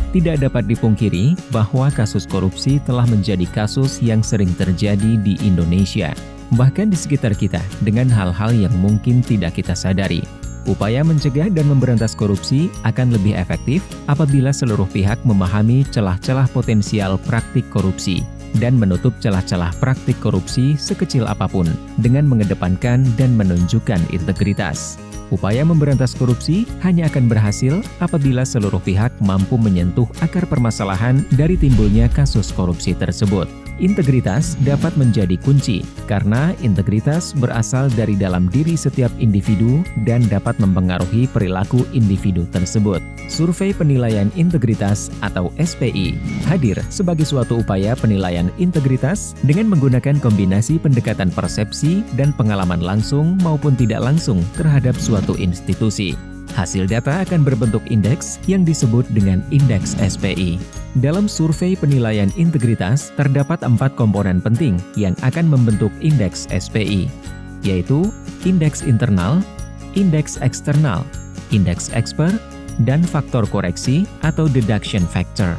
Tidak dapat dipungkiri bahwa kasus korupsi telah menjadi kasus yang sering terjadi di Indonesia, bahkan di sekitar kita dengan hal-hal yang mungkin tidak kita sadari. Upaya mencegah dan memberantas korupsi akan lebih efektif apabila seluruh pihak memahami celah-celah potensial praktik korupsi dan menutup celah-celah praktik korupsi sekecil apapun dengan mengedepankan dan menunjukkan integritas. Upaya memberantas korupsi hanya akan berhasil apabila seluruh pihak mampu menyentuh akar permasalahan dari timbulnya kasus korupsi tersebut. Integritas dapat menjadi kunci, karena integritas berasal dari dalam diri setiap individu dan dapat mempengaruhi perilaku individu tersebut. Survei Penilaian Integritas atau SPI hadir sebagai suatu upaya penilaian integritas dengan menggunakan kombinasi pendekatan persepsi dan pengalaman langsung maupun tidak langsung terhadap suatu institusi. Hasil data akan berbentuk indeks yang disebut dengan indeks SPI. Dalam survei penilaian integritas, terdapat 4 komponen penting yang akan membentuk indeks SPI, yaitu indeks internal, indeks eksternal, indeks expert, dan faktor koreksi atau deduction factor.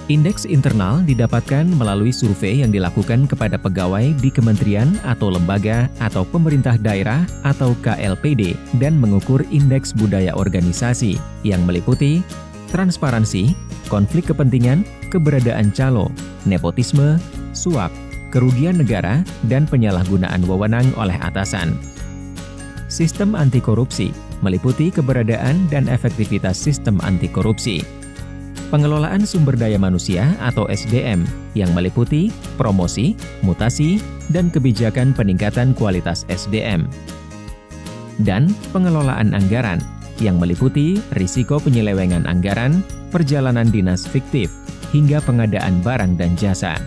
Indeks internal didapatkan melalui survei yang dilakukan kepada pegawai di kementerian atau lembaga atau pemerintah daerah atau KLPD dan mengukur indeks budaya organisasi yang meliputi transparansi, konflik kepentingan, keberadaan calo, nepotisme, suap, kerugian negara, dan penyalahgunaan wewenang oleh atasan. Sistem anti korupsi meliputi keberadaan dan efektivitas sistem anti korupsi. Pengelolaan sumber daya manusia atau SDM yang meliputi promosi, mutasi, dan kebijakan peningkatan kualitas SDM. Dan pengelolaan anggaran yang meliputi risiko penyelewengan anggaran, perjalanan dinas fiktif, hingga pengadaan barang dan jasa.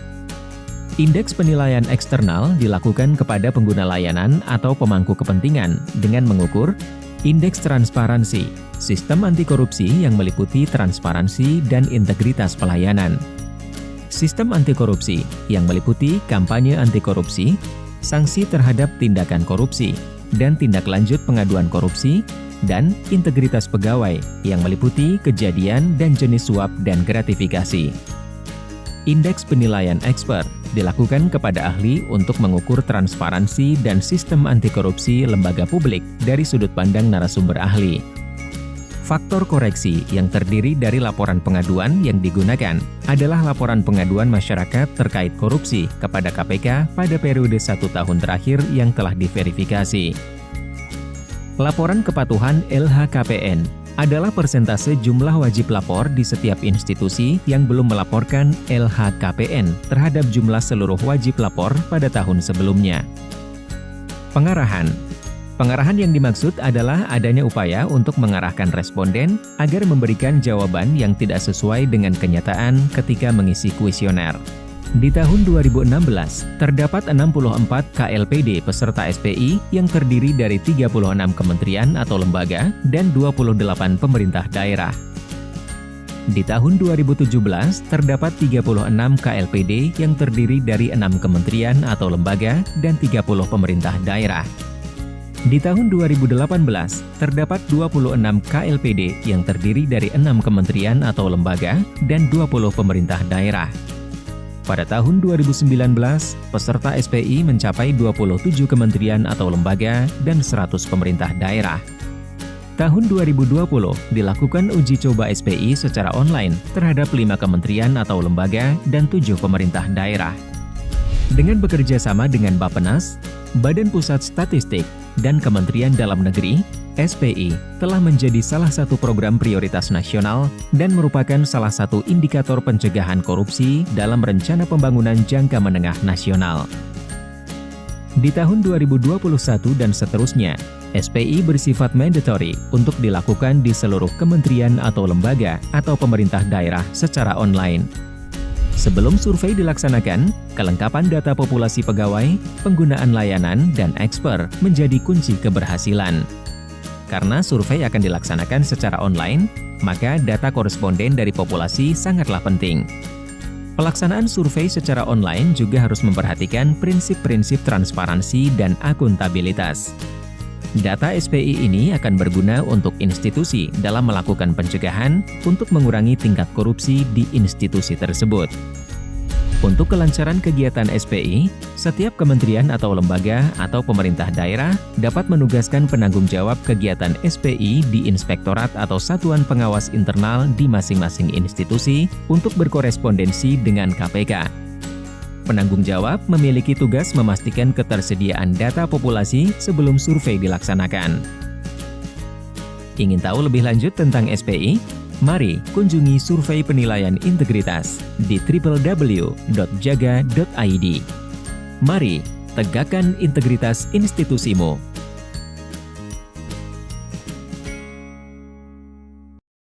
Indeks penilaian eksternal dilakukan kepada pengguna layanan atau pemangku kepentingan dengan mengukur indeks transparansi, sistem anti korupsi yang meliputi transparansi dan integritas pelayanan. Sistem anti korupsi yang meliputi kampanye anti korupsi, sanksi terhadap tindakan korupsi, dan tindak lanjut pengaduan korupsi, dan integritas pegawai yang meliputi kejadian dan jenis suap dan gratifikasi. Indeks penilaian expert dilakukan kepada ahli untuk mengukur transparansi dan sistem anti korupsi lembaga publik dari sudut pandang narasumber ahli. Faktor koreksi yang terdiri dari laporan pengaduan yang digunakan adalah laporan pengaduan masyarakat terkait korupsi kepada KPK pada periode 1 tahun terakhir yang telah diverifikasi. Laporan kepatuhan LHKPN adalah persentase jumlah wajib lapor di setiap institusi yang belum melaporkan LHKPN terhadap jumlah seluruh wajib lapor pada tahun sebelumnya. Pengarahan. Pengarahan yang dimaksud adalah adanya upaya untuk mengarahkan responden agar memberikan jawaban yang tidak sesuai dengan kenyataan ketika mengisi kuesioner. Di tahun 2016, terdapat 64 KLPD peserta SPI yang terdiri dari 36 kementerian atau lembaga dan 28 pemerintah daerah. Di tahun 2017, terdapat 36 KLPD yang terdiri dari 6 kementerian atau lembaga dan 30 pemerintah daerah. Di tahun 2018, terdapat 26 KLPD yang terdiri dari 6 kementerian atau lembaga dan 20 pemerintah daerah. Pada tahun 2019, peserta SPI mencapai 27 kementerian atau lembaga dan 100 pemerintah daerah. Tahun 2020 dilakukan uji coba SPI secara online terhadap 5 kementerian atau lembaga dan 7 pemerintah daerah. Dengan bekerja sama dengan Bappenas, Badan Pusat Statistik, dan Kementerian Dalam Negeri, SPI telah menjadi salah satu program prioritas nasional dan merupakan salah satu indikator pencegahan korupsi dalam rencana pembangunan jangka menengah nasional. Di tahun 2021 dan seterusnya, SPI bersifat mandatory untuk dilakukan di seluruh kementerian atau lembaga atau pemerintah daerah secara online. Sebelum survei dilaksanakan, kelengkapan data populasi pegawai, penggunaan layanan, dan eksper menjadi kunci keberhasilan. Karena survei akan dilaksanakan secara online, maka data koresponden dari populasi sangatlah penting. Pelaksanaan survei secara online juga harus memperhatikan prinsip-prinsip transparansi dan akuntabilitas. Data SPI ini akan berguna untuk institusi dalam melakukan pencegahan untuk mengurangi tingkat korupsi di institusi tersebut. Untuk kelancaran kegiatan SPI, setiap kementerian atau lembaga atau pemerintah daerah dapat menugaskan penanggung jawab kegiatan SPI di inspektorat atau satuan pengawas internal di masing-masing institusi untuk berkorespondensi dengan KPK. Penanggung jawab memiliki tugas memastikan ketersediaan data populasi sebelum survei dilaksanakan. Ingin tahu lebih lanjut tentang SPI? Mari kunjungi survei penilaian integritas di www.jaga.id. Mari tegakkan integritas institusimu.